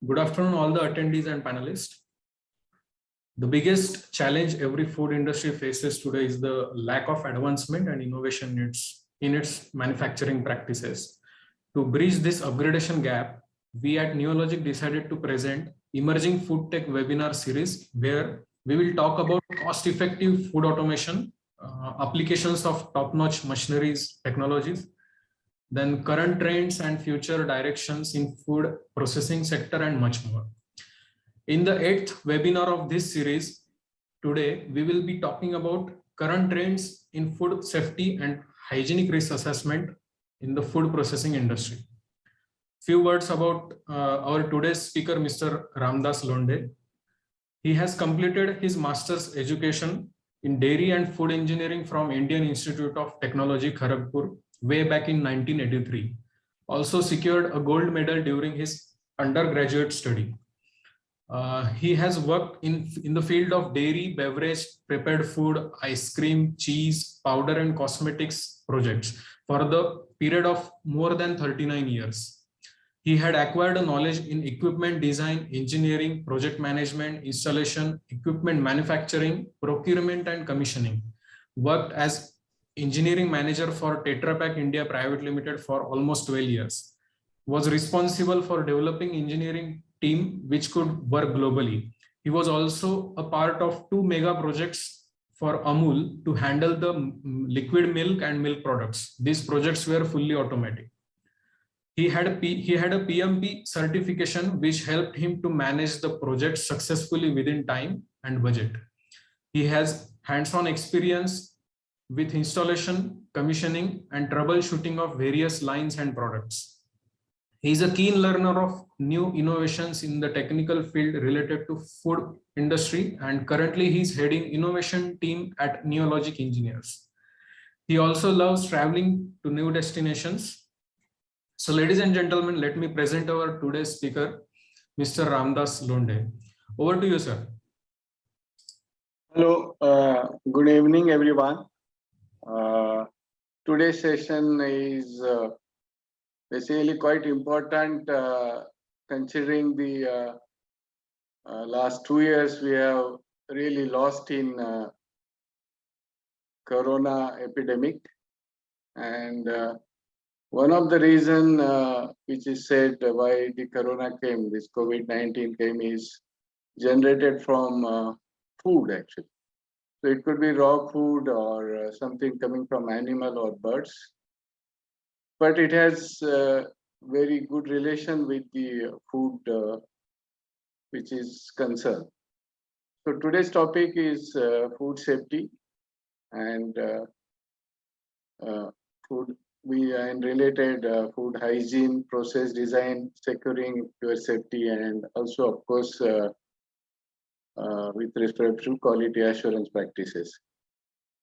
Good afternoon, all the attendees and panelists. The biggest challenge every food industry faces today is the lack of advancement and innovation in its manufacturing practices. To bridge this upgradation gap, we at Neologic decided to present Emerging Food Tech webinar series, where we will talk about cost-effective food automation, applications of top-notch machineries, technologies, then current trends and future directions in food processing sector, and much more. In the 8th webinar of this series, today we will be talking about current trends in food safety and hygienic risk assessment in the food processing industry. Few words about our today's speaker, Mr. Ramdas Londe. He has completed his master's education in dairy and food engineering from Indian Institute of Technology, Kharagpur, way back in 1983. Also secured a gold medal during his undergraduate study. He has worked in the field of dairy, beverage, prepared food, ice cream, cheese, powder and cosmetics projects for the period of more than 39 years. He had acquired a knowledge in equipment design, engineering, project management, installation, equipment manufacturing, procurement and commissioning. Worked as engineering manager for Tetra Pak India Private Limited for almost 12 years. Was responsible for developing engineering team which could work globally. He was also a part of 2 mega projects for Amul to handle the liquid milk and milk products. These projects were fully automatic. He had a PMP certification which helped him to manage the project successfully within time and budget. He has hands-on experience with installation, commissioning and troubleshooting of various lines and products. He is a keen learner of new innovations in the technical field related to food industry, and currently he is heading innovation team at Neologic Engineers. He also loves traveling to new destinations. So ladies and gentlemen, let me present our today's speaker, Mr. Ramdas Londe. Over to you, sir. Hello, good evening, everyone. Today's session is basically quite important considering the last 2 years we have really lost in corona epidemic, and one of the reason which is said why the corona came, this COVID-19 came, is generated from food actually. So it could be raw food or something coming from animal or birds. But it has very good relation with the food which is concerned. So today's topic is food safety and food and related food hygiene, process design, securing your safety, and also of course with respect to quality assurance practices.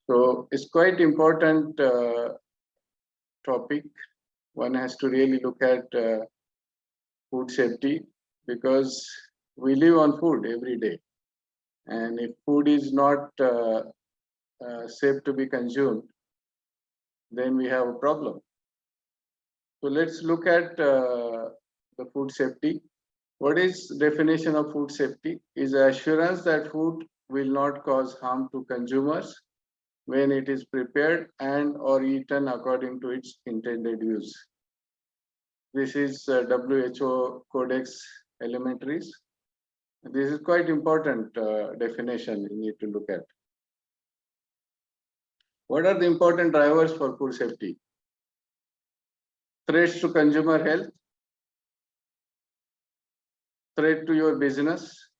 So it's quite important topic. One has to really look at food safety because we live on food every day, and if food is not safe to be consumed, then we have a problem. So let's look at the food safety. What is definition of food safety? Is assurance that food will not cause harm to consumers when it is prepared and or eaten according to its intended use. This is WHO Codex Elementaries. This is quite important definition you need to look at. What are the important drivers for food safety? Threats to consumer health, threat to your business.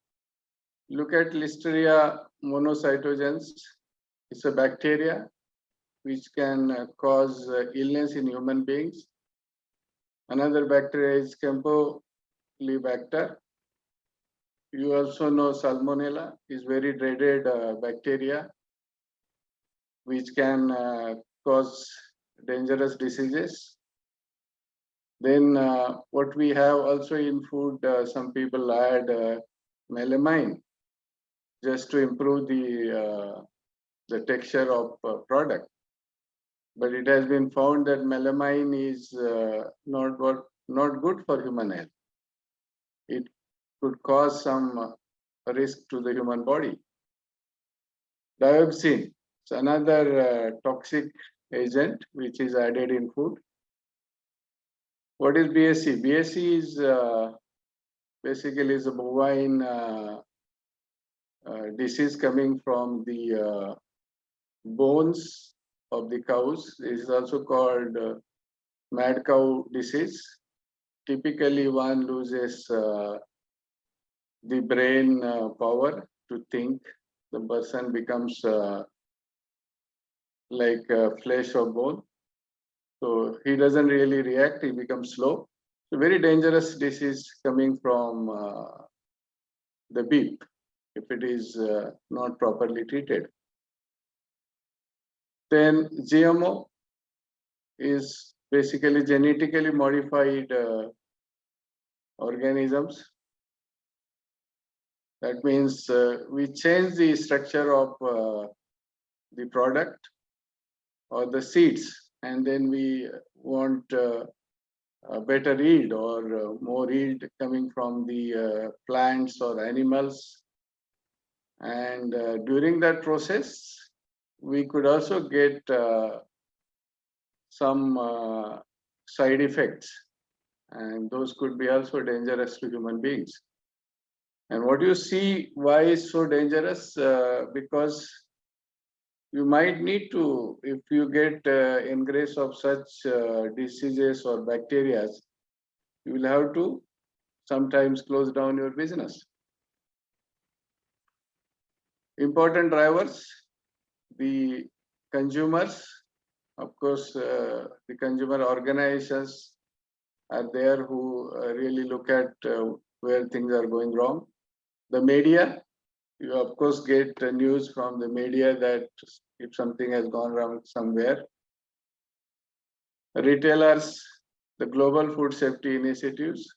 Look at Listeria monocytogenes. It's a bacteria which can cause illness in human beings. Another bacteria is Campylobacter. You also know Salmonella is very dreaded bacteria which can cause dangerous diseases. Then what we have also in food, some people add melamine just to improve the texture of product. But it has been found that melamine is not good for human health. It could cause some risk to the human body. Dioxin is another toxic agent which is added in food. What is BSE? BSE is basically is a bovine disease coming from the bones of the cows. It is also called mad cow disease. Typically, one loses the brain power to think. The person becomes like flesh or bone. So he doesn't really react, he becomes slow. So very dangerous disease coming from the beef if it is not properly treated. Then GMO is basically genetically modified organisms. That means we change the structure of the product or the seeds, and then we want a better yield or more yield coming from the plants or animals. And during that process, we could also get some side effects, and those could be also dangerous to human beings. And what you see, why is so dangerous? Because you might need to, if you get ingress of such diseases or bacteria, you will have to sometimes close down your business. Important drivers, the consumers, of course, the consumer organizations are there who really look at where things are going wrong. The media, you of course get news from the media that if something has gone wrong somewhere. Retailers, the global food safety initiatives.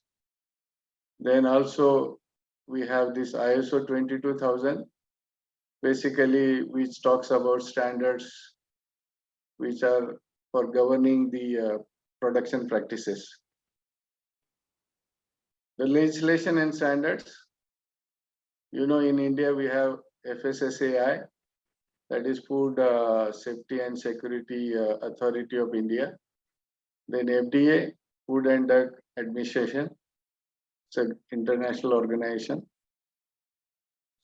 Then also we have this ISO 22000, basically which talks about standards which are for governing the production practices. The legislation and standards, you know, in India we have FSSAI, that is Food Safety and Security Authority of India. Then FDA, Food and Drug Administration, it's an international organization.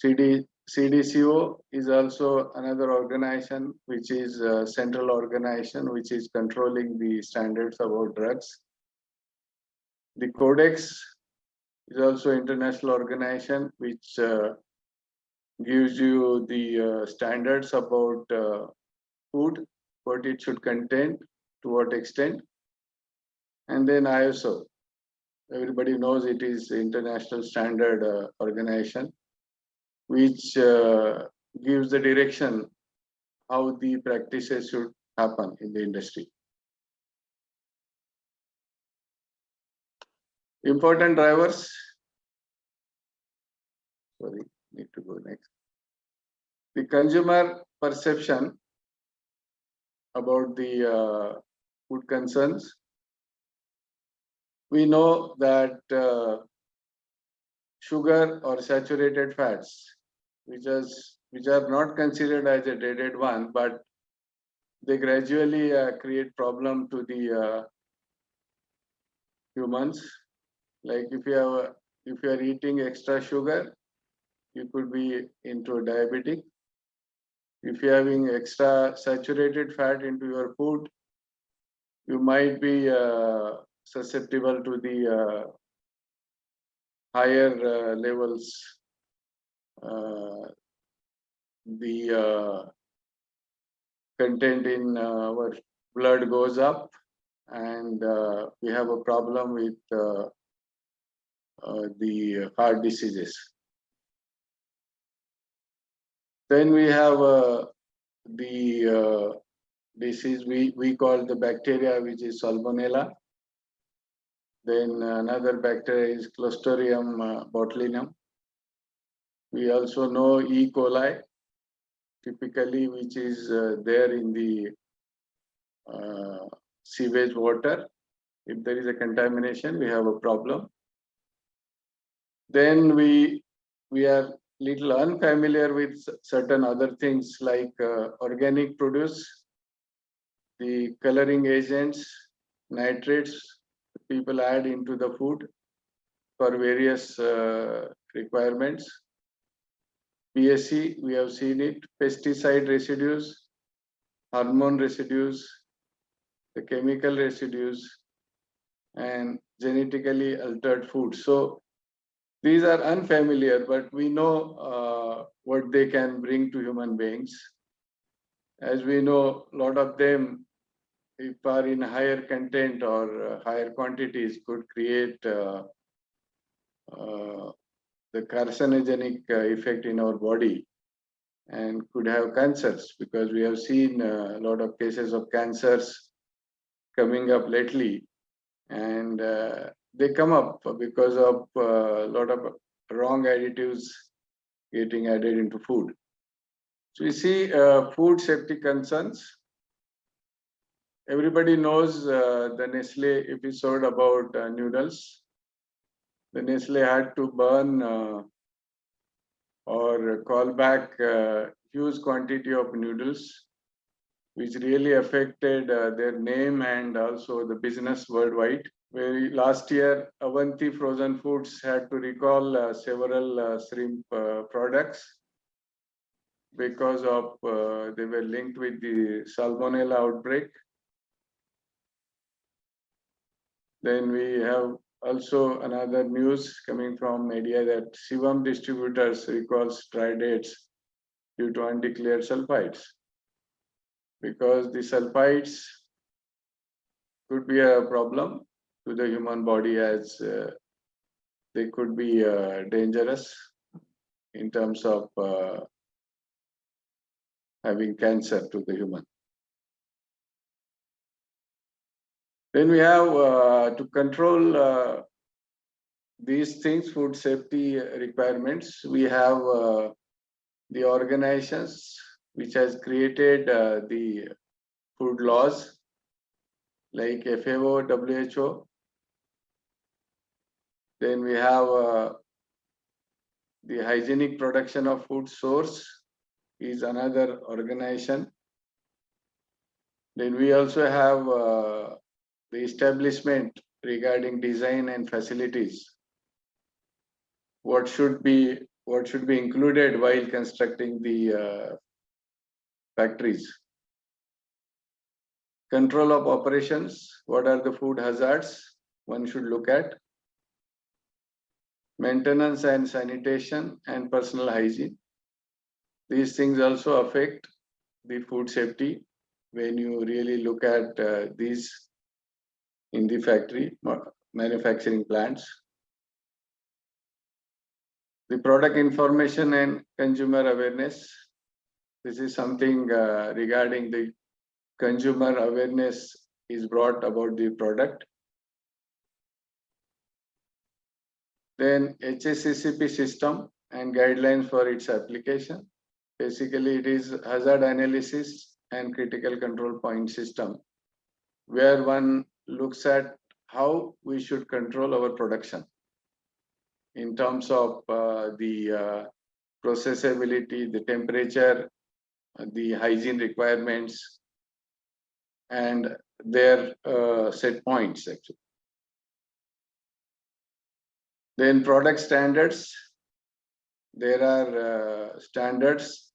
CDCO is also another organization, which is a central organization, which is controlling the standards about drugs. The Codex is also an international organization, which gives you the standards about food, what it should contain, to what extent. And then ISO, everybody knows it is international standard organization, which gives the direction how the practices should happen in the industry. Important drivers, sorry, need to go next. The consumer perception about the food concerns. We know that sugar or saturated fats, which are not considered as a dreaded one, but they gradually create problem to the humans. Like if you are eating extra sugar, you could be into a diabetic. If you're having extra saturated fat into your food, you might be susceptible to the higher levels. The content in our blood goes up, and we have a problem with the heart diseases. Then we have the disease we call the bacteria, which is Salmonella. Then another bacteria is Clostridium botulinum. We also know E. coli, typically, which is there in the sewage water. If there is a contamination, we have a problem. Then we are little unfamiliar with certain other things like organic produce, the coloring agents, nitrates people add into the food for various requirements. PSC, we have seen it, pesticide residues, hormone residues, the chemical residues, and genetically altered foods. So these are unfamiliar, but we know what they can bring to human beings. As we know, a lot of them, if are in higher content or higher quantities, could create the carcinogenic effect in our body and could have cancers, because we have seen a lot of cases of cancers coming up lately, and they come up because of a lot of wrong additives getting added into food. So we see food safety concerns. Everybody knows the Nestle episode about noodles. The Nestle had to burn or call back huge quantity of noodles, which really affected their name and also the business worldwide. Where last year, Avanti Frozen Foods had to recall several shrimp products because of they were linked with the Salmonella outbreak. Then we have also another news coming from media that Shivam distributors recalls dry dates due to undeclared sulfides, because the sulfides could be a problem to the human body, as they could be dangerous in terms of having cancer to the human. Then we have to control these things, food safety requirements. We have the organizations which has created the food laws like FAO, WHO. Then we have the hygienic production of food source is another organization. Then we also have the establishment regarding design and facilities. What should be included while constructing the factories. Control of operations. What are the food hazards one should look at? Maintenance and sanitation and personal hygiene. These things also affect the food safety when you really look at these in the factory manufacturing plants. The product information and consumer awareness. This is something regarding the consumer awareness is brought about the product. Then HACCP system and guidelines for its application. Basically, it is hazard analysis and critical control point system, where one looks at how we should control our production in terms of the processability, the temperature, the hygiene requirements, and their set points actually. Then product standards. There are standards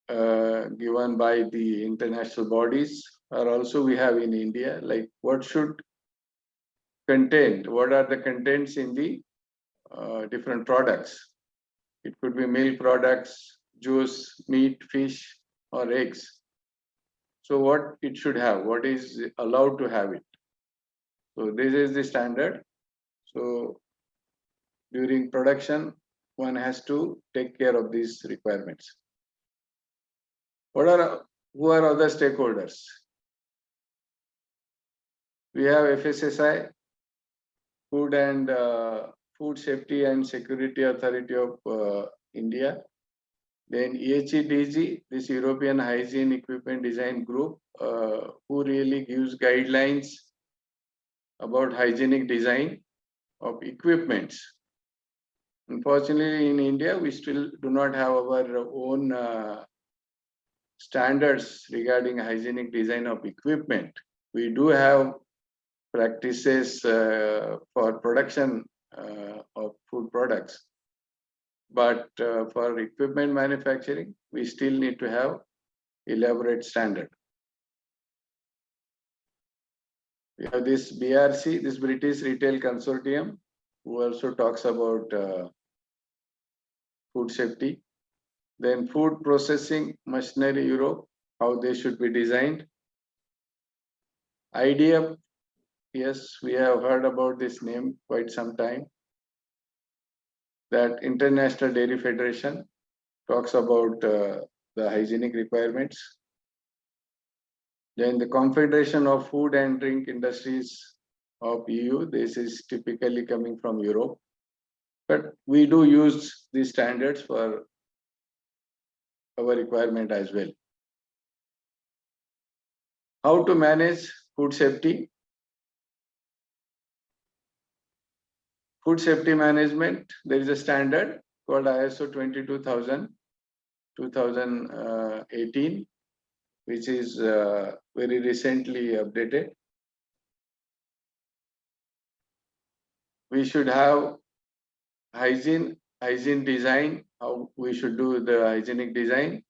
given by the international bodies, or also we have in India, like what should contain, what are the contents in the different products. It could be milk products, juice, meat, fish, or eggs. So what it should have, what is allowed to have it. So this is the standard. So during production, one has to take care of these requirements. Who are other stakeholders? We have FSSI, Food Safety and Security Authority of India. Then EHEDG, this European Hygiene Equipment Design Group, who really gives guidelines about hygienic design of equipments Unfortunately, in India, we still do not have our own standards regarding hygienic design of equipment. We do have practices for production of food products. But for equipment manufacturing, we still need to have elaborate standard. We have this BRC, this British Retail Consortium, who also talks about food safety. Then food processing machinery Europe, how they should be designed. IDF, yes, we have heard about this name quite some time. That International Dairy Federation talks about the hygienic requirements. Then the Confederation of Food and Drink Industries of EU, this is typically coming from Europe. But we do use these standards for our requirement as well. How to manage food safety? Food safety management, there is a standard called ISO 2018, which is very recently updated. We should have hygiene design, how we should do the hygienic design.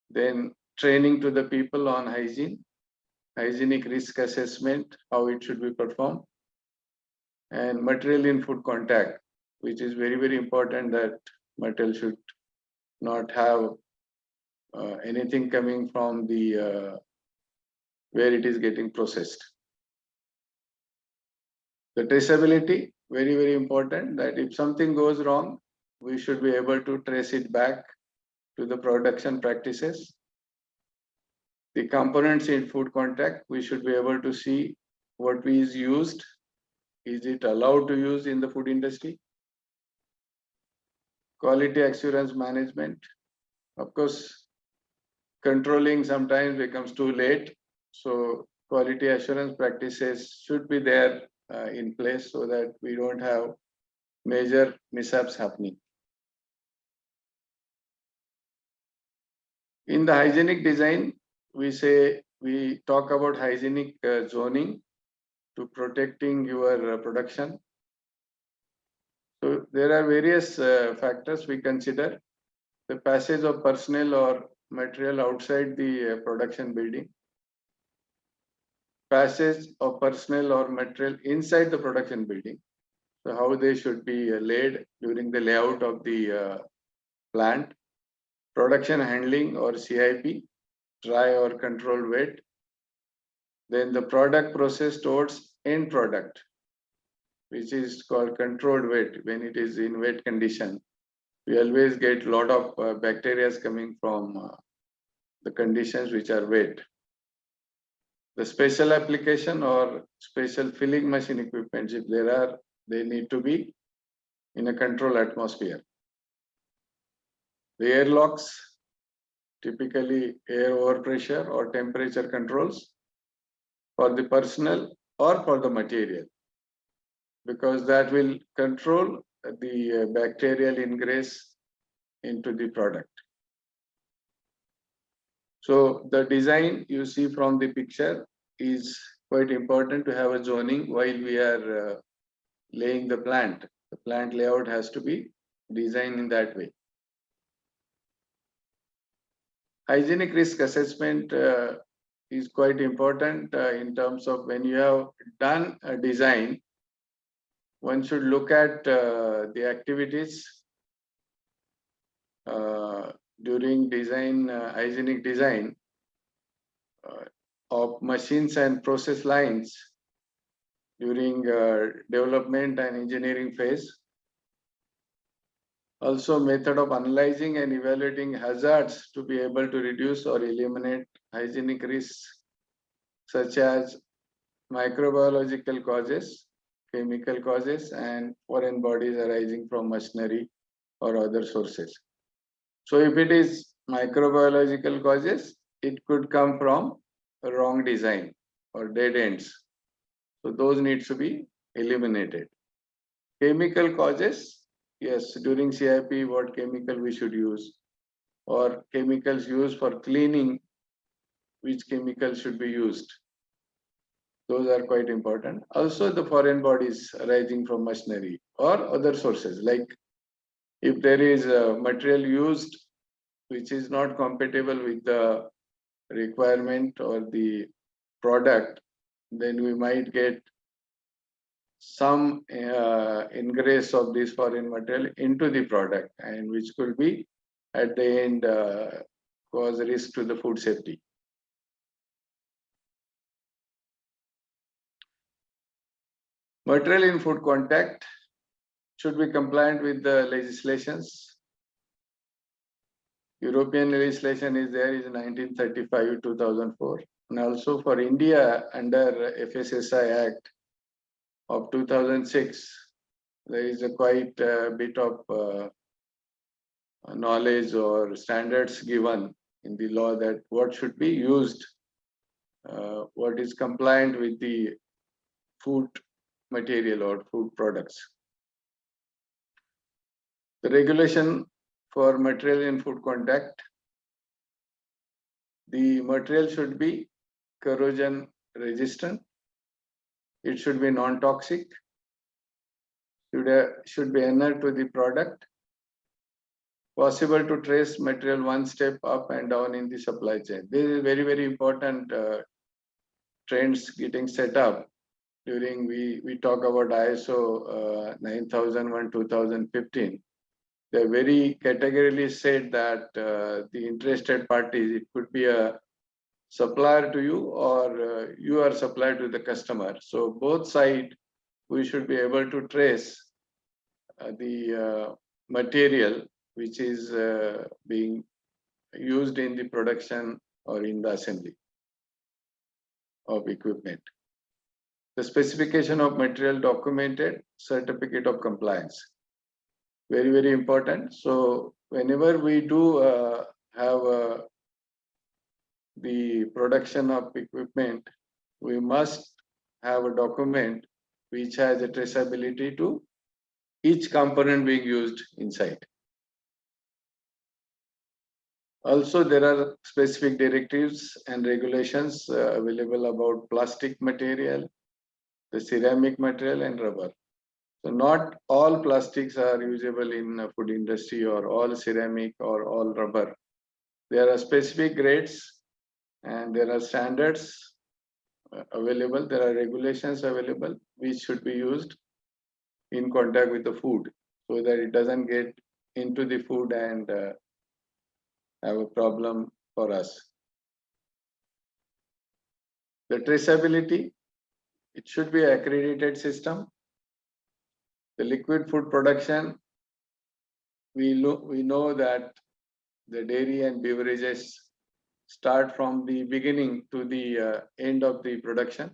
Then training to the people on hygiene, hygienic risk assessment, how it should be performed. And material in food contact, which is very, very important, that material should not have anything coming from the where it is getting processed. The traceability, very, very important, that if something goes wrong, we should be able to trace it back to the production practices. The components in food contact, we should be able to see what is used. Is it allowed to use in the food industry? Quality assurance management. Of course, controlling sometimes becomes too late. So quality assurance practices should be there in place so that we don't have major mishaps happening. In the hygienic design, we talk about hygienic zoning to protecting your production. So there are various factors we consider. The passage of personnel or material outside the production building. Passage of personnel or material inside the production building. So how they should be laid during the layout of the plant. Production handling or CIP, dry or controlled wet. Then the product process towards end product, which is called controlled wet. When it is in wet condition, we always get a lot of bacteria coming from the conditions which are wet. The special application or special filling machine equipment, if there are, they need to be in a controlled atmosphere. The airlocks, typically air overpressure or temperature controls for the personnel or for the material, because that will control the bacterial ingress into the product. So the design you see from the picture is quite important to have a zoning while we are laying the plant. The plant layout has to be designed in that way. Hygienic risk assessment is quite important in terms of when you have done a design, one should look at the activities during design, hygienic design of machines and process lines during development and engineering phase. Also, method of analyzing and evaluating hazards to be able to reduce or eliminate hygienic risks, such as microbiological causes, chemical causes, and foreign bodies arising from machinery or other sources. So if it is microbiological causes, it could come from a wrong design or dead ends. So those need to be eliminated. Chemical causes, yes, during CIP, what chemical we should use, or chemicals used for cleaning, which chemical should be used. Those are quite important. Also, the foreign bodies arising from machinery or other sources, like if there is a material used which is not compatible with the requirement or the product, then we might get some ingress of this foreign material into the product, and which could be at the end cause risk to the food safety. Material in food contact should be compliant with the legislations. European legislation is there, is 1935-2004, and also for India under FSSI Act of 2006, there is a quite bit of knowledge or standards given in the law that what should be used, what is compliant with the food material or food products. The regulation for material in food contact, the material should be corrosion resistant, it should be non-toxic, should be inert to the product, possible to trace material one step up and down in the supply chain. This is very, very important trends getting set up during, we talk about ISO 9001-2015. They very categorically said that the interested parties, it could be a supplier to you or you are supplier to the customer. So both sides, we should be able to trace the material which is being used in the production or in the assembly of equipment. The specification of material documented, certificate of compliance. Very, very important. So whenever we do have the production of equipment, we must have a document which has a traceability to each component being used inside. Also, there are specific directives and regulations available about plastic material, the ceramic material, and rubber. So not all plastics are usable in food industry, or all ceramic or all rubber. There are specific grades and there are standards available. There are regulations available which should be used in contact with the food so that it doesn't get into the food and have a problem for us. The traceability, it should be an accredited system. The liquid food production, we know that the dairy and beverages start from the beginning to the end of the production.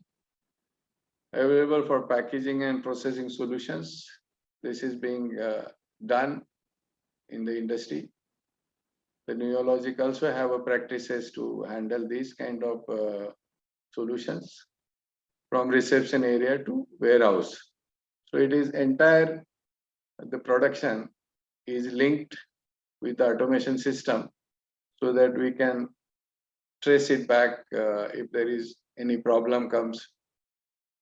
Available for packaging and processing solutions. This is being done in the industry. The neurologic also have a practices to handle these kind of solutions from reception area to warehouse. So it is entire, the production is linked with the automation system so that we can trace it back if there is any problem comes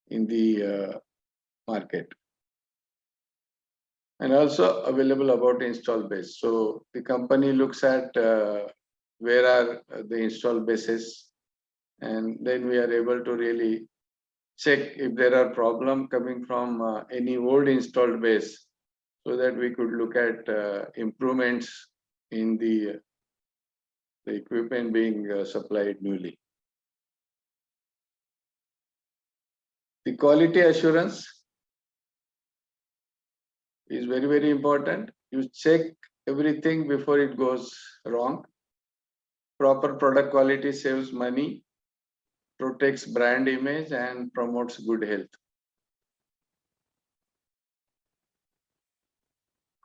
in the market. And also available about install base. So the company looks at where are the install bases, and then we are able to really check if there are problems coming from any old installed base, so that we could look at improvements in the equipment being supplied newly. The quality assurance is very, very important. You check everything before it goes wrong. Proper product quality saves money, protects brand image, and promotes good health.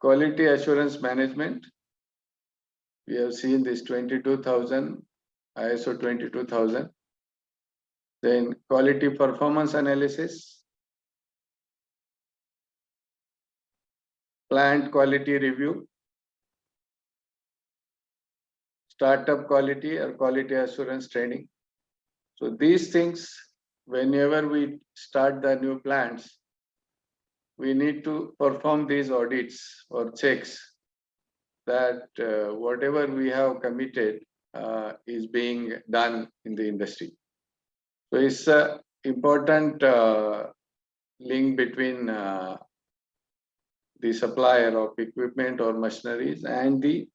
Quality assurance management. We have seen this 22,000, ISO 22,000. Then quality performance analysis. plant quality review, startup quality or quality assurance training. So these things, whenever we start the new plants, we need to perform these audits or checks that whatever we have committed is being done in the industry. So it's an important link between the supplier of equipment or machineries and the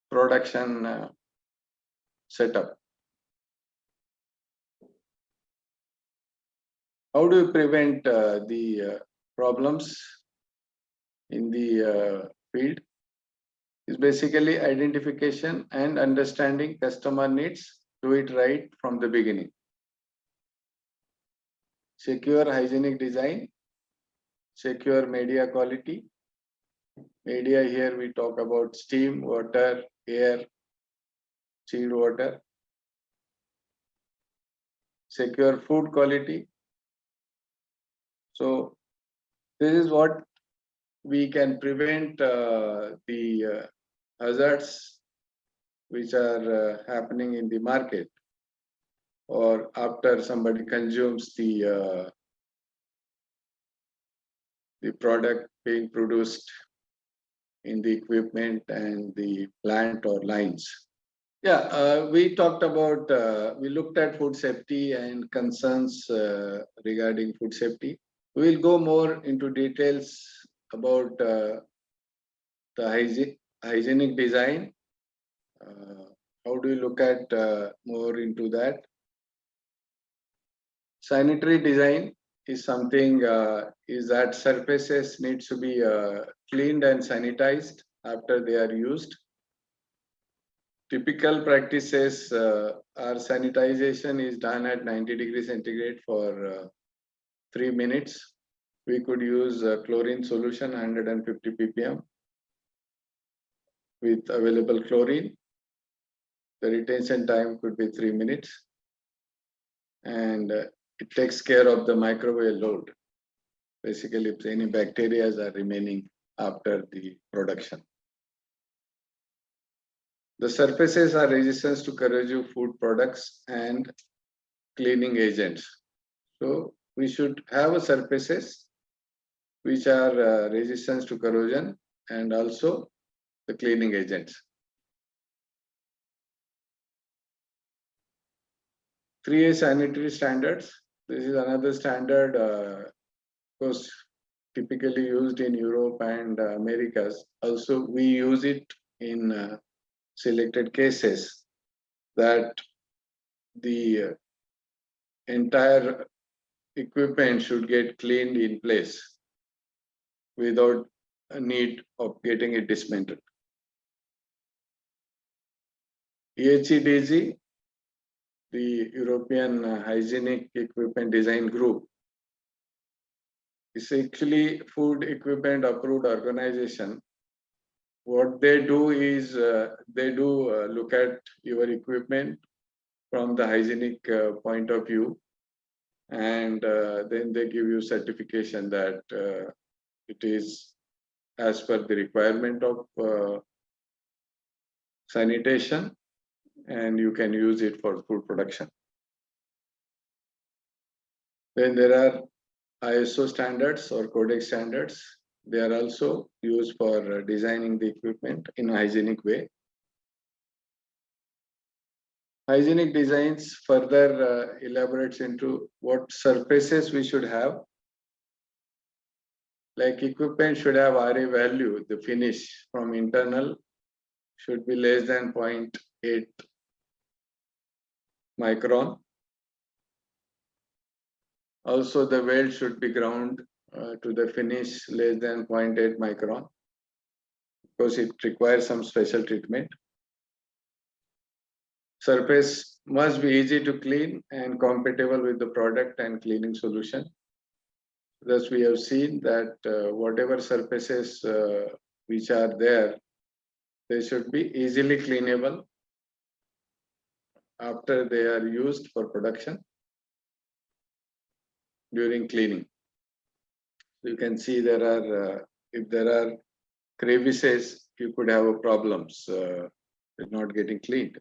production setup. How do you prevent the problems in the field? Is basically identification and understanding customer needs. Do it right from the beginning. Secure hygienic design, secure media quality. Media here we talk about steam, water, air, chilled water. Secure food quality. So this is what we can prevent the hazards which are happening in the market or after somebody consumes the product being produced in the equipment and the plant or lines. Yeah, we talked about, we looked at food safety and concerns regarding food safety. We'll go more into details about the hygienic design. How do you look at more into that? Sanitary design is something is that surfaces needs to be cleaned and sanitized after they are used. Typical practices are sanitization is done at 90 degrees centigrade for 3 minutes. We could use chlorine solution 150 ppm with available chlorine. The retention time could be 3 minutes. And it takes care of the microbial load. Basically, if any bacteria are remaining after the production. The surfaces are resistant to corrosive food products and cleaning agents. So we should have a surfaces which are resistant to corrosion and also the cleaning agents. 3A sanitary standards. This is another standard, of course, typically used in Europe and Americas. Also, we use it in selected cases that the entire equipment should get cleaned in place without a need of getting it dismantled. EHEDG, the European Hygienic Equipment Design Group, is actually food equipment approved organization. What they do is they do look at your equipment from the hygienic point of view, and then they give you certification that it is as per the requirement of sanitation, and you can use it for food production. Then there are ISO standards or codex standards. They are also used for designing the equipment in a hygienic way. Hygienic designs further elaborates into what surfaces we should have. Like equipment should have RA value, the finish from internal should be less than 0.8 micron. Also, the weld should be ground to the finish less than 0.8 micron because it requires some special treatment. Surface must be easy to clean and compatible with the product and cleaning solution. Thus, we have seen that whatever surfaces which are there, they should be easily cleanable after they are used for production during cleaning. You can see there are if there are crevices, you could have a problems with not getting cleaned.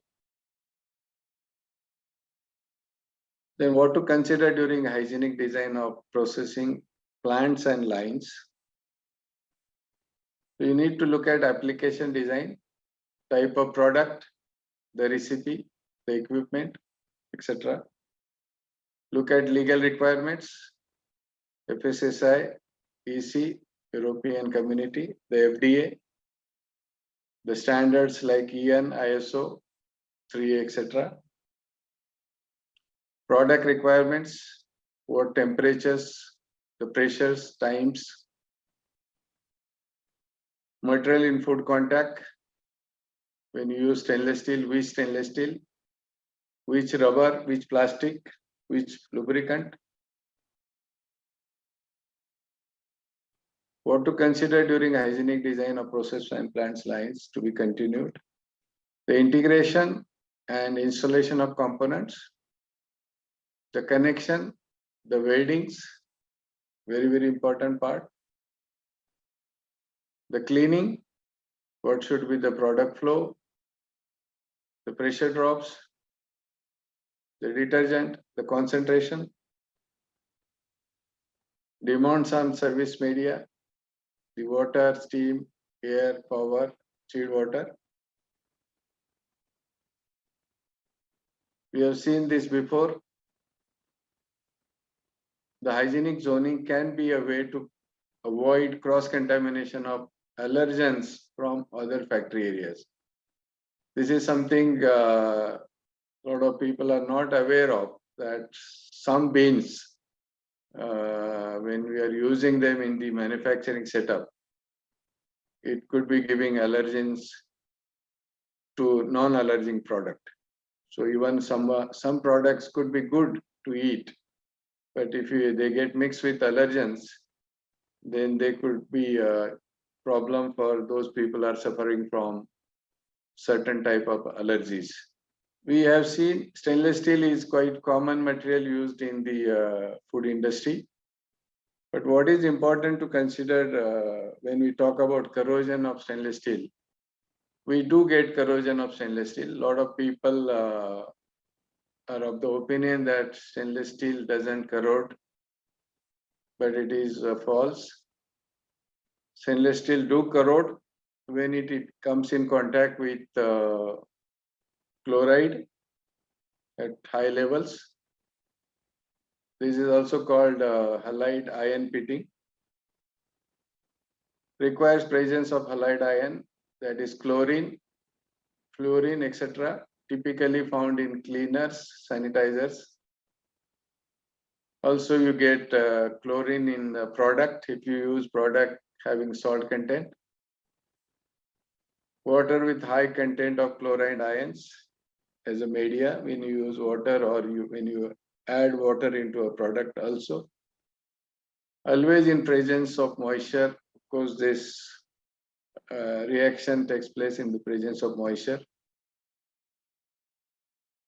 Then what to consider during hygienic design of processing plants and lines? You need to look at application design, type of product, the recipe, the equipment, etc. Look at legal requirements, FSSI, EC, European Community, the FDA, the standards like EN, ISO 3, etc. Product requirements, what temperatures, the pressures, times, material in food contact. When you use stainless steel, which stainless steel, which rubber, which plastic, which lubricant. What to consider during hygienic design of process and plants lines to be continued. The integration and installation of components, the connection, the weldings, very, very important part. The cleaning, what should be the product flow, the pressure drops, the detergent, the concentration, demands on service media, the water, steam, air, power, chilled water. We have seen this before. The hygienic zoning can be a way to avoid cross-contamination of allergens from other factory areas. This is something a lot of people are not aware of, that some bins, when we are using them in the manufacturing setup, it could be giving allergens to non-allergen product. So even some products could be good to eat, but if they get mixed with allergens, then they could be a problem for those people are suffering from certain type of allergies. We have seen stainless steel is quite common material used in the food industry. But what is important to consider when we talk about corrosion of stainless steel, we do get corrosion of stainless steel. A lot of people are of the opinion that stainless steel doesn't corrode, but it is false. Stainless steel do corrode when it comes in contact with chloride at high levels. This is also called halide ion pitting. Requires presence of halide ion, that is chlorine, fluorine, etc. Typically found in cleaners, sanitizers. Also, you get chlorine in the product if you use product having salt content. Water with high content of chloride ions as a media when you use water, or when you add water into a product also. Always in presence of moisture, of course this reaction takes place in the presence of moisture.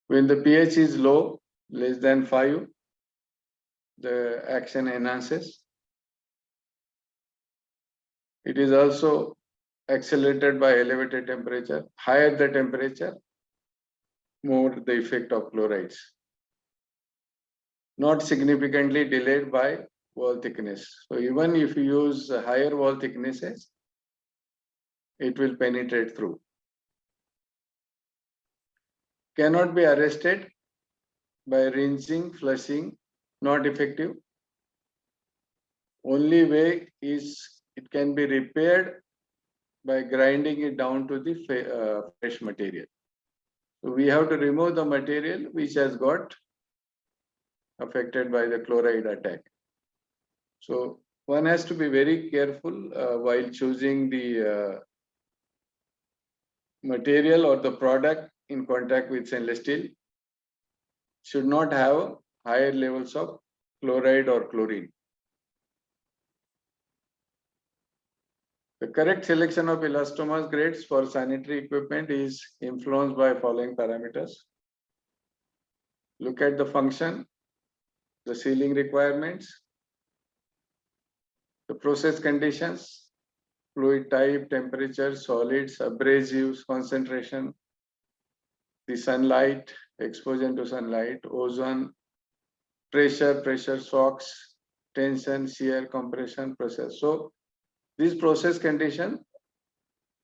When the pH is low, less than 5, the action enhances. It is also accelerated by elevated temperature. Higher the temperature, more the effect of chlorides. Not significantly delayed by wall thickness. So even if you use higher wall thicknesses, it will penetrate through. Cannot be arrested by rinsing, flushing, not effective. Only way is it can be repaired by grinding it down to the fresh material. So we have to remove the material which has got affected by the chloride attack. So one has to be very careful while choosing the material or the product in contact with stainless steel. Should not have higher levels of chloride or chlorine. The correct selection of elastomers grades for sanitary equipment is influenced by following parameters. Look at the function, the sealing requirements, the process conditions, fluid type, temperature, solids, abrasives, concentration, the sunlight, exposure to sunlight, ozone, pressure shocks, tension, shear, compression, process. So this process condition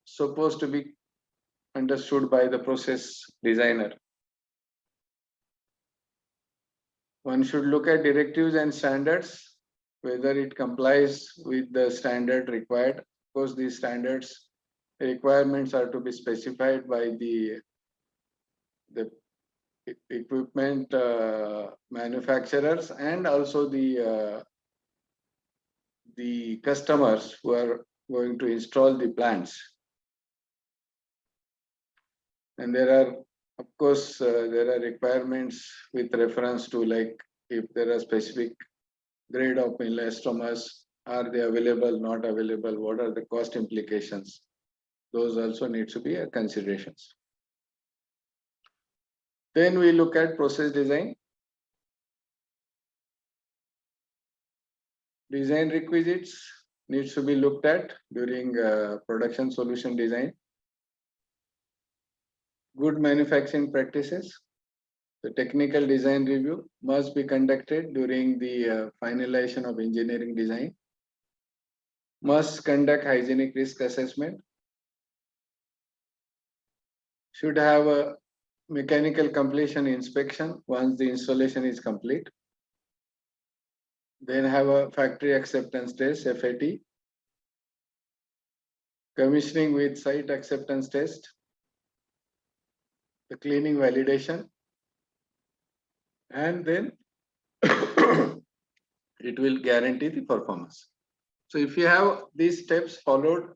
supposed to be understood by the process designer. One should look at directives and standards, whether it complies with the standard required. Of course, these standards requirements are to be specified by the equipment manufacturers and also the customers who are going to install the plants. And there are, of course, there are requirements with reference to, like, if there are specific grade of elastomas, are they available, not available, what are the cost implications? Those also need to be considerations. Then we look at process design. Design requisites needs to be looked at during production solution design. Good manufacturing practices. The technical design review must be conducted during the finalization of engineering design. Must conduct hygienic risk assessment. Should have a mechanical completion inspection once the installation is complete. Then have a factory acceptance test, FAT. Commissioning with site acceptance test. The cleaning validation. And then it will guarantee the performance. So if you have these steps followed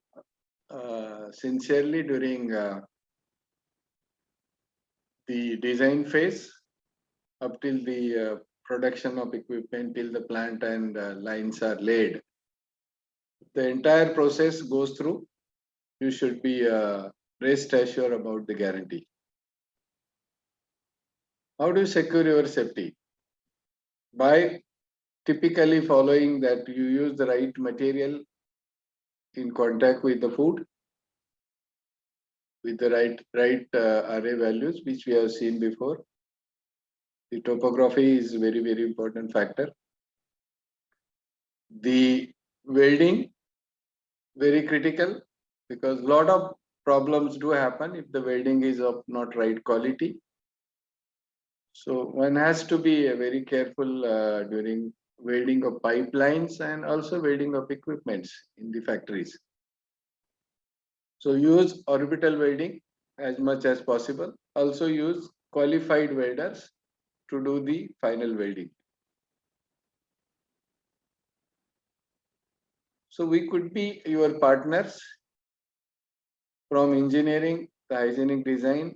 sincerely during the design phase up till the production of equipment, till the plant and lines are laid, the entire process goes through, you should be rest assured about the guarantee. How do you secure your safety? By typically following that you use the right material in contact with the food, with the right array values, which we have seen before. The topography is very, very important factor. The welding, very critical, because a lot of problems do happen if the welding is of not right quality. So one has to be very careful during welding of pipelines and also welding of equipments in the factories. So use orbital welding as much as possible. Also use qualified welders to do the final welding. So we could be your partners from engineering, the hygienic design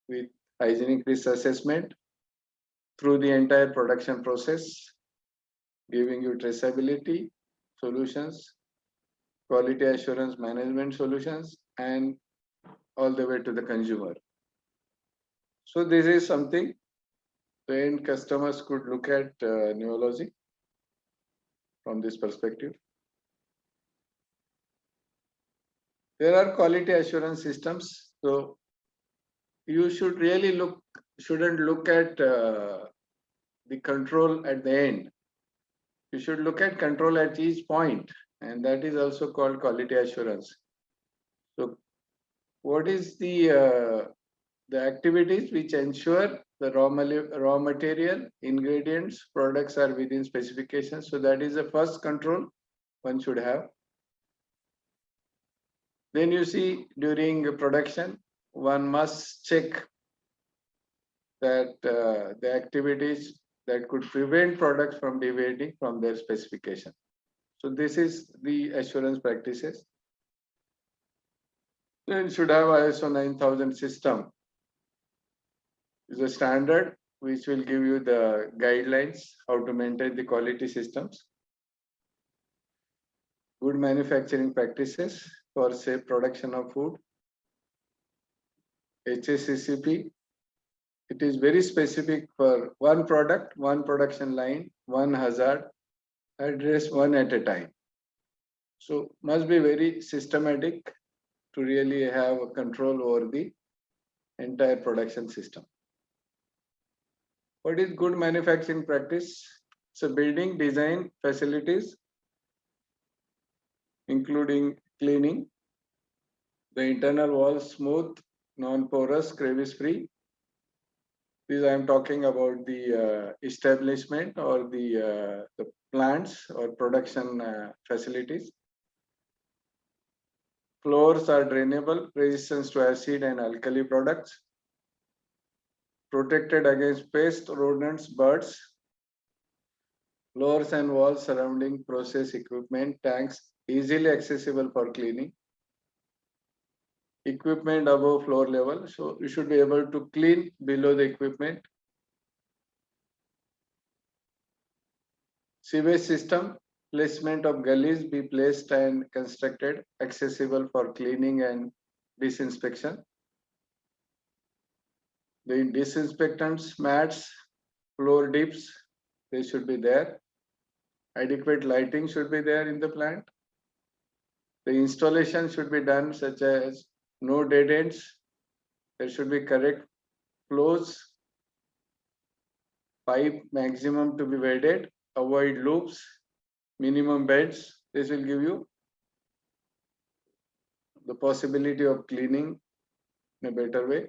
with hygienic risk assessment through the entire production process, giving you traceability solutions, quality assurance management solutions, and all the way to the consumer. So this is something the end customers could look at neurology from this perspective. There are quality assurance systems. So you should really shouldn't look at the control at the end. You should look at control at each point, and that is also called quality assurance. So what is the activities which ensure the raw material, ingredients, products are within specifications? So that is the first control one should have. Then you see during production, one must check that the activities that could prevent products from deviating from their specification. So this is the assurance practices. Then should have ISO 9000 system. Is a standard which will give you the guidelines how to maintain the quality systems. Good manufacturing practices for safe production of food. HACCP. It is very specific for one product, one production line, one hazard, address one at a time. So must be very systematic to really have a control over the entire production system. What is good manufacturing practice? So building design facilities, including cleaning, the internal walls smooth, non-porous, crevice-free. This I am talking about the establishment or the plants or production facilities. Floors are drainable, resistance to acid and alkali products, protected against pests, rodents, birds. Floors and walls surrounding process equipment, tanks easily accessible for cleaning. Equipment above floor level, so you should be able to clean below the equipment. Sewage system, placement of gullies be placed and constructed accessible for cleaning and disinfection. The disinfectants, mats, floor dips, they should be there. Adequate lighting should be there in the plant. The installation should be done such as no dead ends. There should be correct flows, pipe maximum to be welded, avoid loops, minimum beds. This will give you the possibility of cleaning in a better way.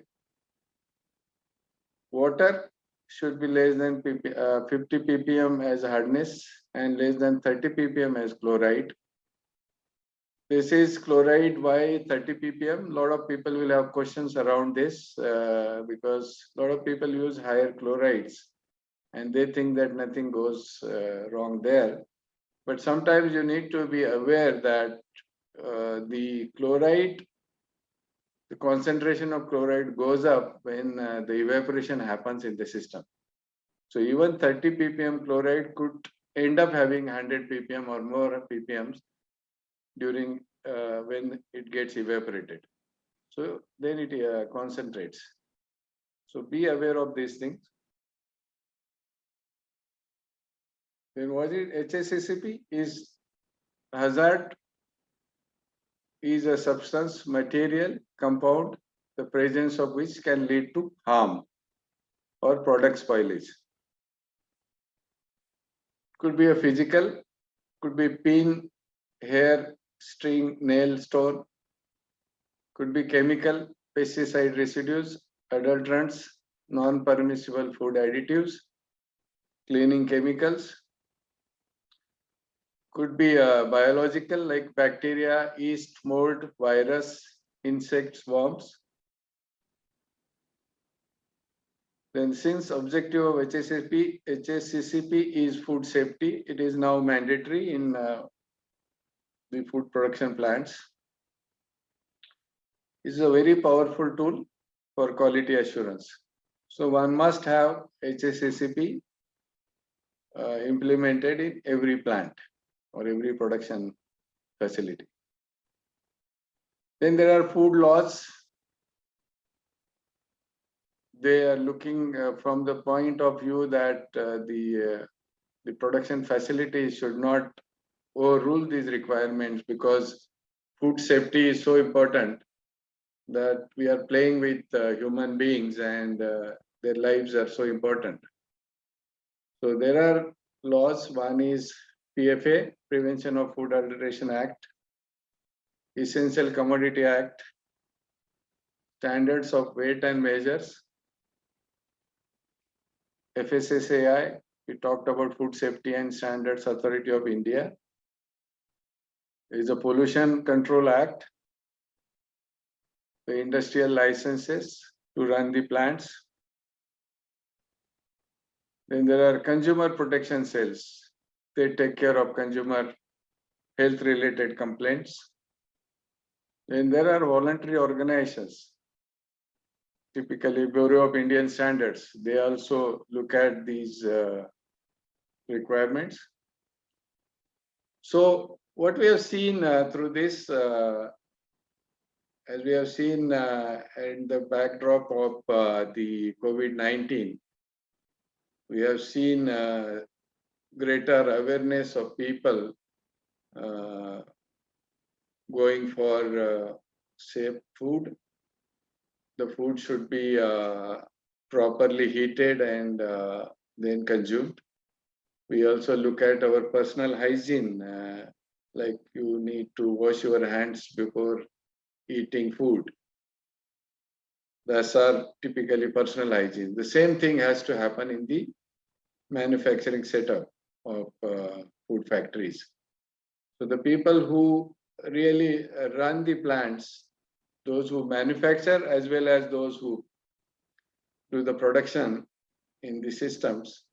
Water should be less than 50 ppm as hardness and less than 30 ppm as chloride. This is chloride. Why 30 ppm? A lot of people will have questions around this because a lot of people use higher chlorides and they think that nothing goes wrong there. But sometimes you need to be aware that the chloride, the concentration of chloride goes up when the evaporation happens in the system. So even 30 ppm chloride could end up having 100 ppm or more ppms during when it gets evaporated. So then it concentrates. So be aware of these things. Then what is HACCP? Is hazard is a substance, material, compound, the presence of which can lead to harm or product spoilage. Could be a physical, could be pin, hair, string, nail, stone, could be chemical, pesticide residues, adulterants, non-permissible food additives, cleaning chemicals, could be biological like bacteria, yeast, mold, virus, insects, worms. Then since objective of HACCP is food safety, it is now mandatory in the food production plants. This is a very powerful tool for quality assurance. So one must have HACCP implemented in every plant or every production facility. Then there are food laws. They are looking from the point of view that the production facilities should not overrule these requirements because food safety is so important that we are playing with human beings and their lives are so important. So there are laws. One is PFA, Prevention of Food Adulteration Act, Essential Commodity Act, Standards of Weight and Measures, FSSAI, we talked about Food Safety and Standards Authority of India. There is a Pollution Control Act, the industrial licenses to run the plants. Then there are consumer protection cells. They take care of consumer health related complaints. Then there are voluntary organizations, typically Bureau of Indian Standards. They also look at these requirements. So what we have seen through this, as we have seen in the backdrop of the COVID-19, we have seen greater awareness of people going for safe food. The food should be properly heated and then consumed. We also look at our personal hygiene, like you need to wash your hands before eating food. Those are typically personal hygiene. The same thing has to happen in the manufacturing setup of food factories. So the people who really run the plants, those who manufacture as well as those who do the production in the systems,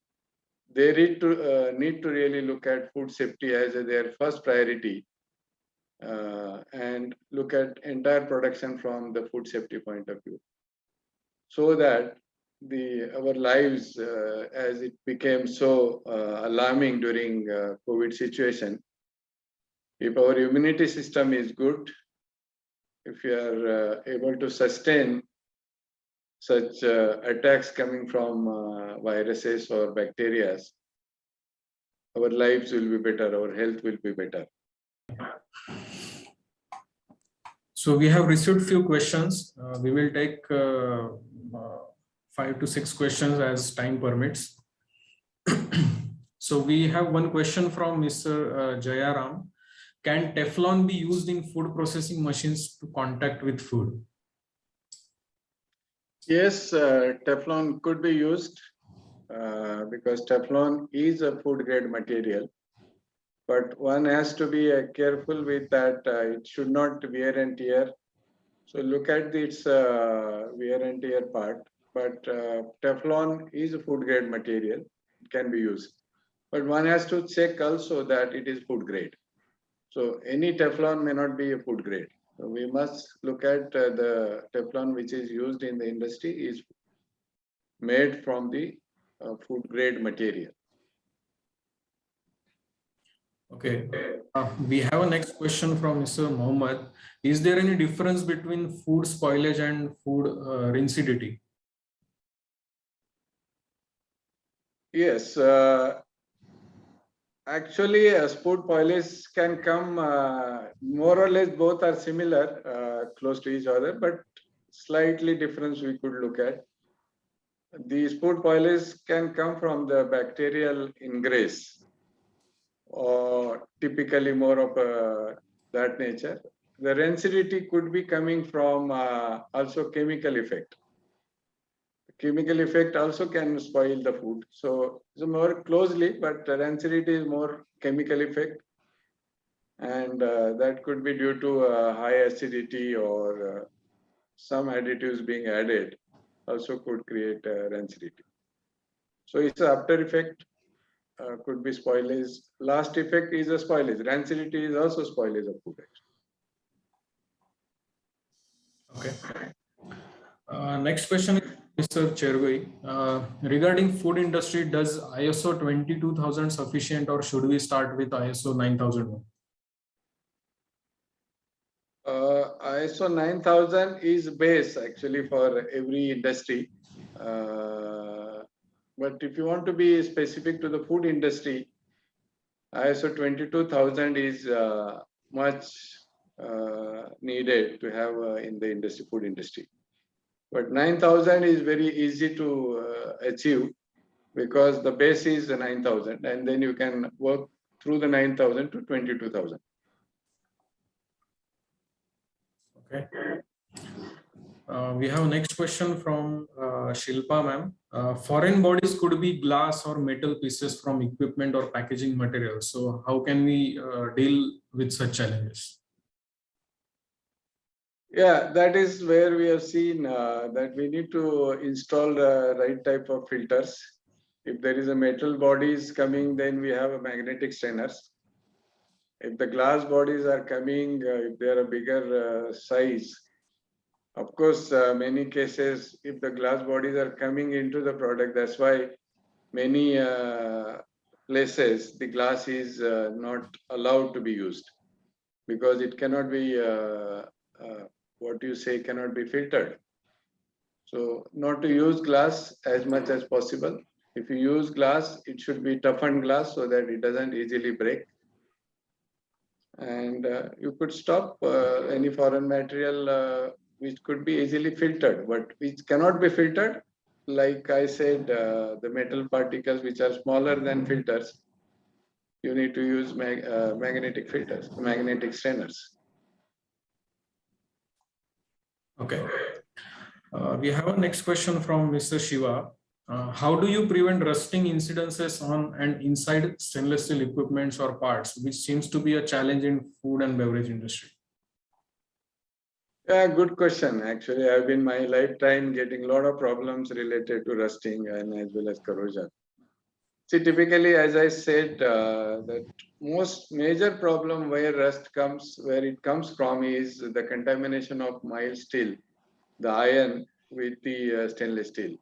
they need to really look at food safety as their first priority and look at entire production from the food safety point of view, so that our lives, as it became so alarming during COVID situation, if our immunity system is good, if we are able to sustain such attacks coming from viruses or bacteria, our lives will be better, our health will be better. So we have received few questions. We will take 5 to 6 questions as time permits. So we have one question from Mr. Jayaram. Can Teflon be used in food processing machines to contact with food? Yes, Teflon could be used because Teflon is a food grade material. But one has to be careful with that. It should not wear and tear. So look at its wear and tear part. But Teflon is a food grade material. It can be used. But one has to check also that it is food grade. So any Teflon may not be a food grade. So we must look at the Teflon which is used in the industry is made from the food grade material. Okay. We have a next question from Mr. Mohammed. Is there any difference between food spoilage and food rancidity? Yes. Actually, food spoilage can come more or less, both are similar, close to each other, but slightly difference we could look at. These food spoilage can come from the bacterial ingress, or typically more of that nature. The rancidity could be coming from also chemical effect. Chemical effect also can spoil the food. So more closely, but rancidity is more chemical effect. And that could be due to high acidity or some additives being added also could create rancidity. So it's an after effect, could be spoilage. Last effect is a spoilage. Rancidity is also spoilage of food. Okay. Next question is Mr. Chergoi. Regarding food industry, does ISO 22000 sufficient or should we start with ISO 9001? ISO 9000 is base actually for every industry. But if you want to be specific to the food industry, ISO 22000 is much needed to have in the industry, food industry. But 9000 is very easy to achieve because the base is 9000 and then you can work through the 9000 to 22000. Okay. We have next question from Shilpa ma'am. Foreign bodies could be glass or metal pieces from equipment or packaging materials. So how can we deal with such challenges? Yeah, that is where we have seen that we need to install the right type of filters. If there is a metal bodies coming, then we have a magnetic strainers. If the glass bodies are coming, if they are a bigger size, of course, many cases, if the glass bodies are coming into the product, that's why many places the glass is not allowed to be used because it cannot be what you say cannot be filtered. So not to use glass as much as possible. If you use glass, it should be toughened glass so that it doesn't easily break. And you could stop any foreign material which could be easily filtered, but which cannot be filtered. Like I said, the metal particles which are smaller than filters, you need to use magnetic filters, magnetic strainers. Okay. We have a next question from Mr. Shiva. How do you prevent rusting incidences on and inside stainless steel equipments or parts, which seems to be a challenge in food and beverage industry? Yeah, good question. Actually, I've been my lifetime getting a lot of problems related to rusting and as well as corrosion. See, typically, as I said, that most major problem where rust comes, where it comes from is the contamination of mild steel, the iron with the stainless steel.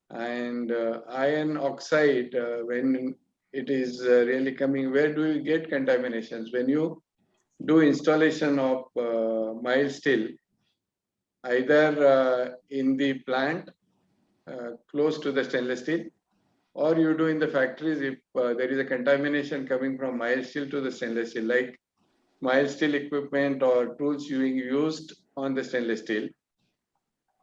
And iron oxide, when it is really coming, where do you get contaminations? When you do installation of mild steel, either in the plant close to the stainless steel, or you do in the factories if there is a contamination coming from mild steel to the stainless steel, like mild steel equipment or tools being used on the stainless steel.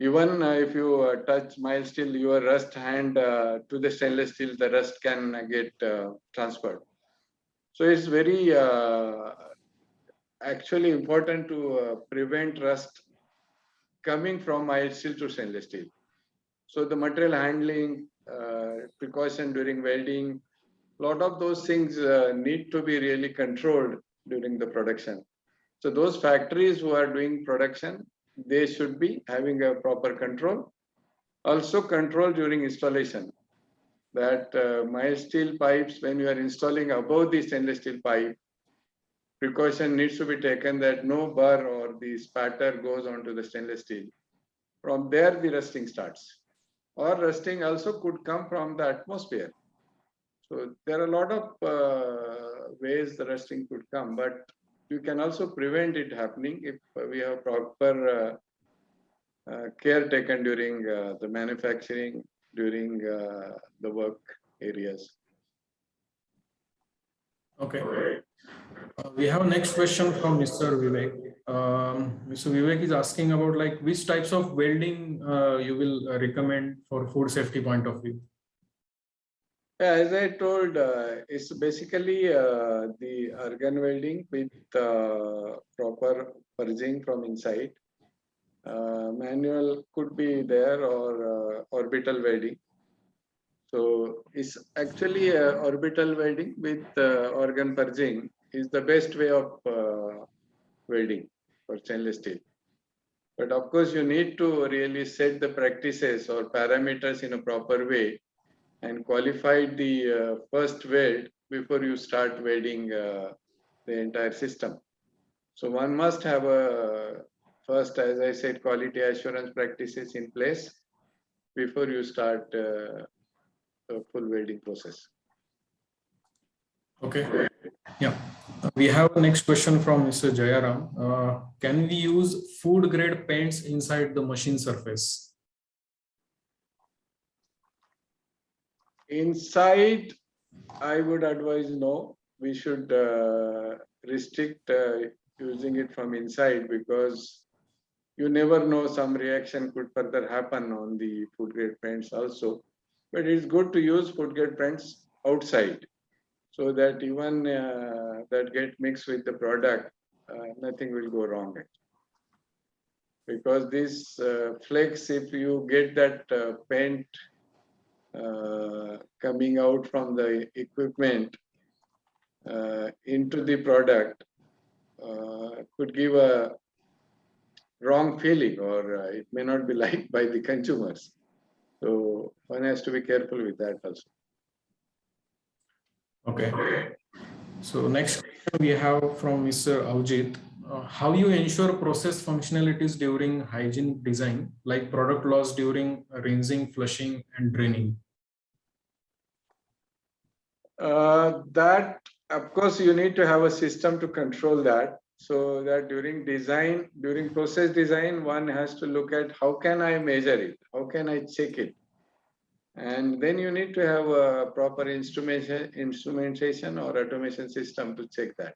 Even if you touch mild steel, your rust hand to the stainless steel, the rust can get transferred. So it's very actually important to prevent rust coming from mild steel to stainless steel. So the material handling, precaution during welding, a lot of those things need to be really controlled during the production. So those factories who are doing production, they should be having a proper control. Also control during installation, that mild steel pipes, when you are installing above the stainless steel pipe, precaution needs to be taken that no burr or the spatter goes onto the stainless steel. From there, the rusting starts. Or rusting also could come from the atmosphere. So there are a lot of ways the rusting could come, but you can also prevent it happening if we have proper care taken during the manufacturing, during the work areas. Okay. We have next question from Mr. Vivek. Mr. Vivek is asking about like which types of welding you will recommend for food safety point of view. Yeah, as I told, it's basically the organ welding with proper purging from inside. Manual could be there, or orbital welding. So it's actually orbital welding with organ purging is the best way of welding for stainless steel. But of course, you need to really set the practices or parameters in a proper way and qualify the first weld before you start welding the entire system. So one must have a first, as I said, quality assurance practices in place before you start the full welding process. Okay. Yeah. We have a next question from Mr. Jayaram. Can we use food grade paints inside the machine surface? Inside, I would advise no. We should restrict using it from inside, because you never know, some reaction could further happen on the food grade paints also. But it's good to use food grade paints outside, so that even that get mixed with the product, nothing will go wrong. Because this flakes, if you get that paint coming out from the equipment into the product, could give a wrong feeling, or it may not be liked by the consumers. So one has to be careful with that also. Okay. So next question we have from Mr. Avjit. How you ensure process functionalities during hygienic design, like product loss during rinsing, flushing, and draining? That, of course, you need to have a system to control that. So that during design, during process design, one has to look at how can I measure it? How can I check it? And then you need to have a proper instrumentation or automation system to check that.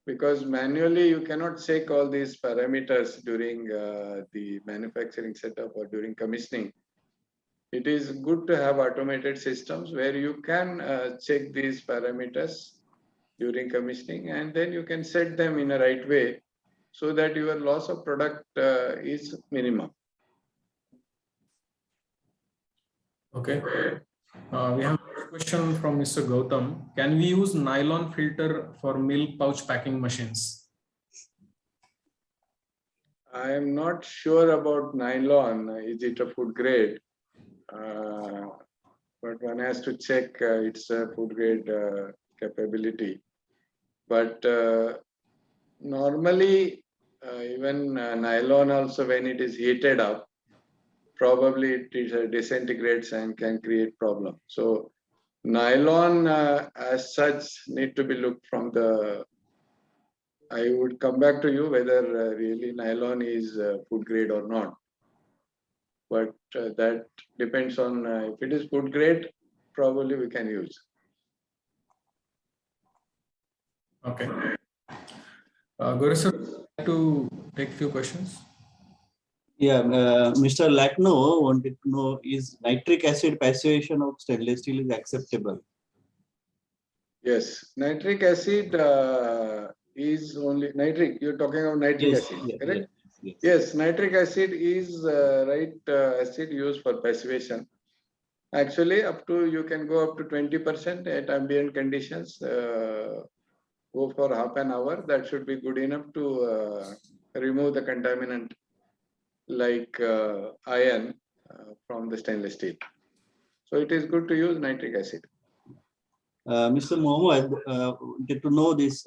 because manually you cannot check all these parameters during the manufacturing setup or during commissioning. It is good to have automated systems where you can check these parameters during commissioning, and then you can set them in a right way so that your loss of product is minimum. Okay. We have a question from Mr. Gautam. Can we use nylon filter for milk pouch packing machines? I am not sure about nylon. Is it a food grade? But one has to check its food grade capability. But normally, even nylon also, when it is heated up, probably it disintegrates and can create problem. So nylon as such need to be looked from the, I would come back to you whether really nylon is food grade or not. But that depends on if it is food grade, probably we can use. Okay. Gauri sir, would you like to take few questions? Yeah, Mr. Lackno wanted to know, is nitric acid passivation of stainless steel is acceptable? Yes, nitric acid is only nitric. You're talking of nitric acid, correct? Yes, nitric acid is acid used for passivation. Actually, up to you can go up to 20% at ambient conditions. Go for half an hour. That should be good enough to remove the contaminant like iron from the stainless steel. So it is good to use nitric acid. Mr. Mohammed wanted to know this.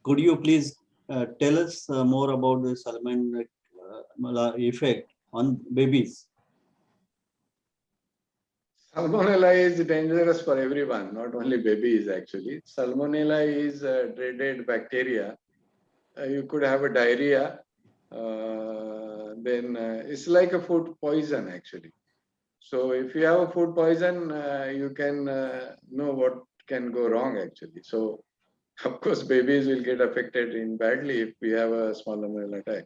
Could you please tell us more about the salmonella effect on babies? Salmonella is dangerous for everyone, not only babies actually. Salmonella is a dreaded bacteria. You could have a diarrhea. Then it's like a food poison actually. So if you have a food poison, you can know what can go wrong actually. So of course, babies will get affected in badly if we have a salmonella attack.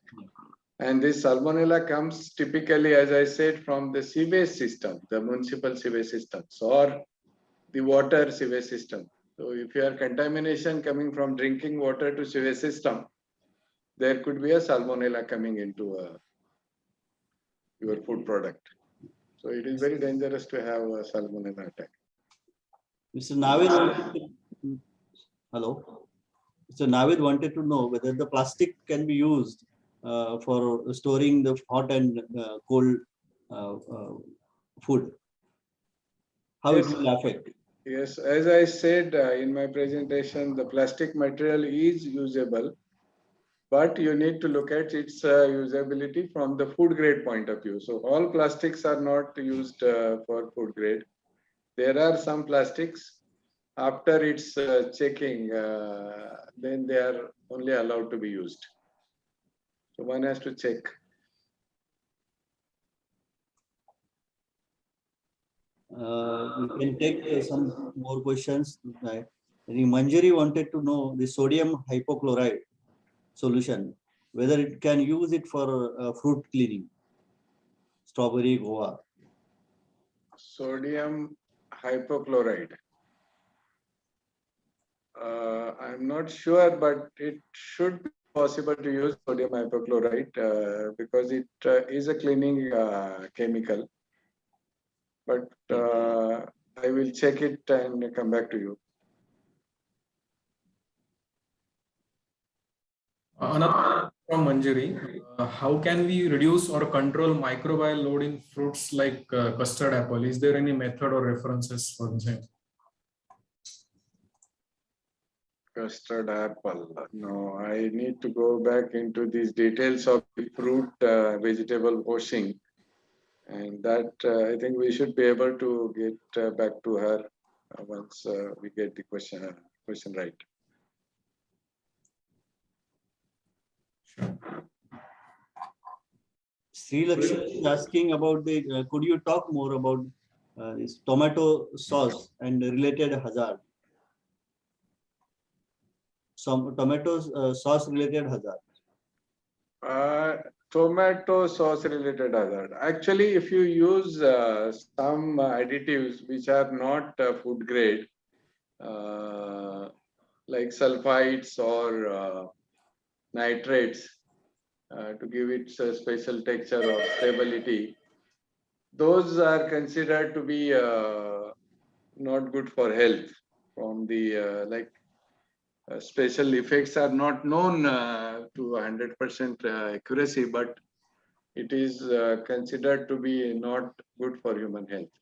And this salmonella comes typically, as I said, from the sewage system, the municipal sewage systems or the water sewage system. So if you have contamination coming from drinking water to sewage system, there could be a salmonella coming into your food product. So it is very dangerous to have a salmonella attack. Mr. Navid wanted to, hello. Mr. Navid wanted to know whether the plastic can be used for storing the hot and cold food. How Yes. it will affect? Yes, as I said in my presentation, the plastic material is usable, but you need to look at its usability from the food grade point of view. So all plastics are not used for food grade. There are some plastics, after its checking, then they are only allowed to be used. So one has to check. We can take some more questions. Manjari wanted to know the sodium hypochlorite solution, whether it can use it for fruit cleaning, strawberry, guava. Sodium hypochlorite. I'm not sure, but it should be possible to use sodium hypochlorite because it is a cleaning chemical. But I will check it and come back to you. Another from Manjari. How can we reduce or control microbial load in fruits like custard apple? Is there any method or references for the same? Custard apple. No, I need to go back into these details of the fruit vegetable washing. And that I think we should be able to get back to her once we get the question right. Sure. Sri Lakshmi is asking about the, could you talk more about this tomato sauce and related hazard? some tomato sauce related hazard? Tomato sauce related hazard. Actually, if you use some additives which are not food grade, like sulfites or nitrates, to give it a special texture or stability, those are considered to be not good for health. From the special effects are not known to 100% accuracy, but it is considered to be not good for human health.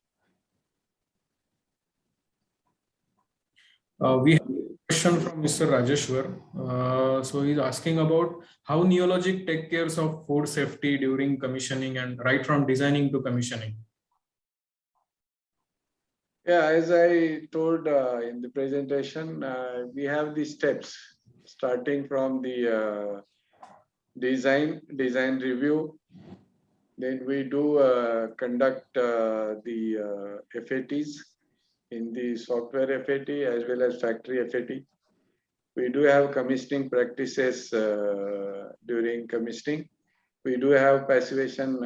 We have a question from Mr. Rajeshwar. So he's asking about how Neologic take care of food safety during commissioning and right from designing to commissioning. Yeah, as I told in the presentation, we have the steps starting from the design review. Then we do conduct the FATs in the software FAT as well as factory FAT. We do have commissioning practices during commissioning. We do have passivation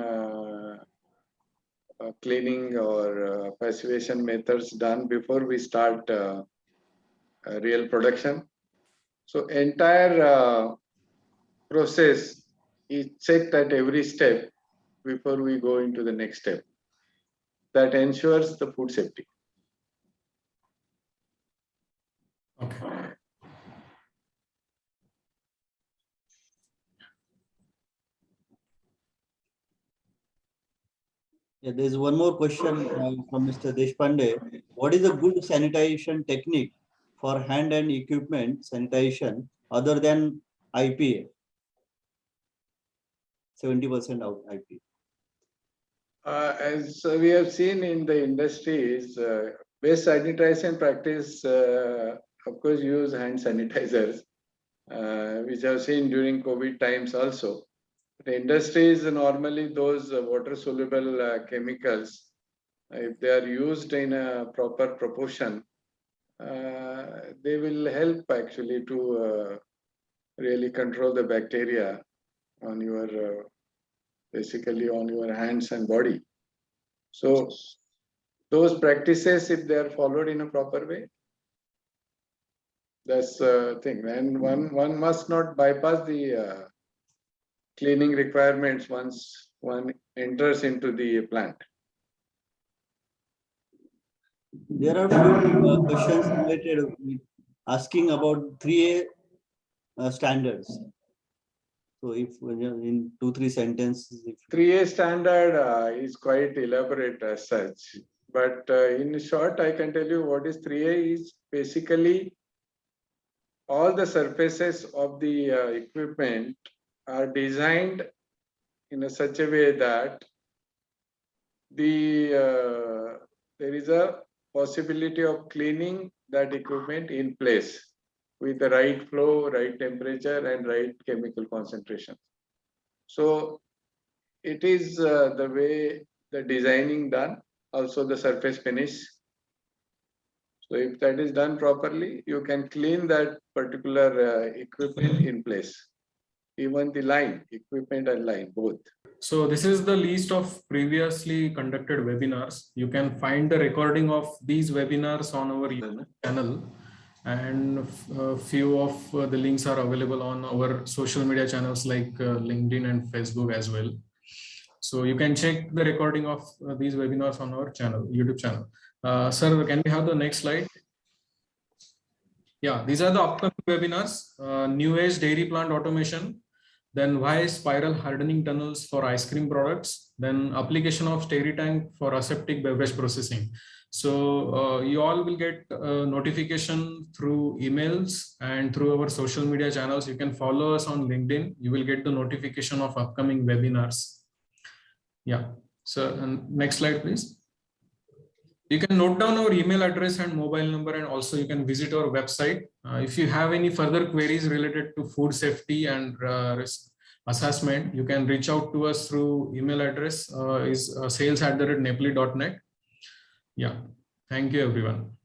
cleaning or passivation methods done before we start real production. So entire process is checked at every step before we go into the next step. That ensures the food safety. Okay. Yeah, there's one more question from Mr. Deshpande. What is a good sanitation technique for hand and equipment sanitation other than IPA? 70% out IPA. As we have seen in the industries, best sanitation practice, of course, use hand sanitizers, which I've seen during COVID times also. The industries normally those water-soluble chemicals, if they are used in a proper proportion, they will help actually to really control the bacteria on your basically on your hands and body. So those practices, if they are followed in a proper way, that's the thing. And one must not bypass the cleaning requirements once one enters into the plant. There are few questions related with asking about 3A standards. So if in 2-3 sentences. 3A standard is quite elaborate as such. But in short, I can tell you what is 3A is basically all the surfaces of the equipment are designed in such a way that there is a possibility of cleaning that equipment in place with the right flow, right temperature, and right chemical concentration. So it is the way the designing done, also the surface finish. So if that is done properly, you can clean that particular equipment in place. Even the line, equipment and line, both. So this is the list of previously conducted webinars. You can find the recording of these webinars on our YouTube channel, and a few of the links are available on our social media channels like LinkedIn and Facebook as well. So you can check the recording of these webinars on our channel, YouTube channel. Sir, can we have the next slide? Yeah, these are the upcoming webinars. New age dairy plant automation, then why spiral hardening tunnels for ice cream products, then application of steri tank for aseptic beverage processing. So you all will get notification through emails and through our social media channels. You can follow us on LinkedIn. You will get the notification of upcoming webinars. Yeah, so next slide, please. You can note down our email address and mobile number, and also you can visit our website. If you have any further queries related to food safety and risk assessment, you can reach out to us through email address is sales@nepali.net. Yeah, thank you everyone.